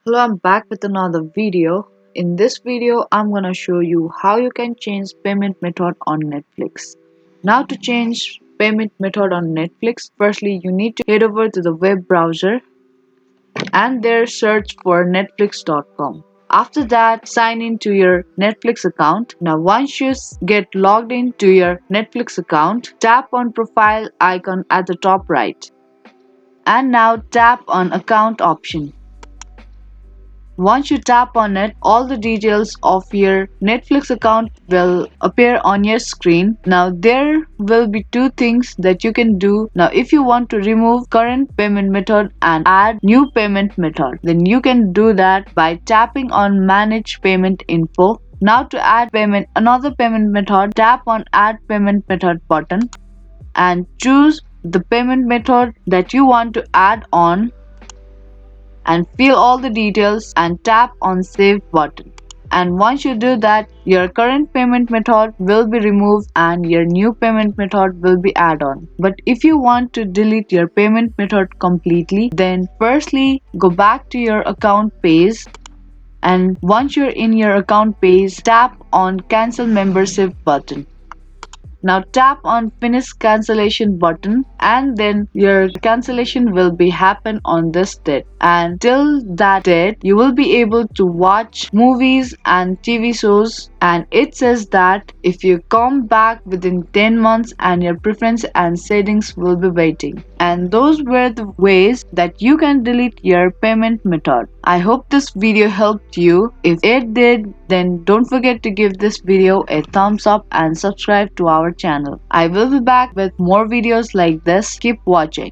Hello, I'm back with another video. In this video, I'm gonna show you how you can change payment method on Netflix. Now to change payment method on Netflix, firstly you need to head over to the web browser and there search for netflix.com. After that, sign in to your Netflix account. Now once you get logged into your Netflix account, tap on profile icon at the top right. And now tap on account option. Once you tap on it, all the details of your Netflix account will appear on your screen. Now there will be two things that you can do. Now if you want to remove current payment method and add new payment method, then you can do that by tapping on manage payment info. Now to add another payment method, tap on add payment method button and choose the payment method that you want to add on and fill all the details and tap on save button. And once you do that, your current payment method will be removed and your new payment method will be added on. But if you want to delete your payment method completely, then firstly go back to your account page, and once you're in your account page, tap on cancel membership button. Now tap on finish cancellation button and then your cancellation will be happen on this date, and till that date you will be able to watch movies and TV shows, and it says that if you come back within 10 months and your preference and settings will be waiting. And those were the ways that you can delete your payment method. I hope this video helped you. If it did, then don't forget to give this video a thumbs up and subscribe to our channel. I will be back with more videos like this. Keep watching.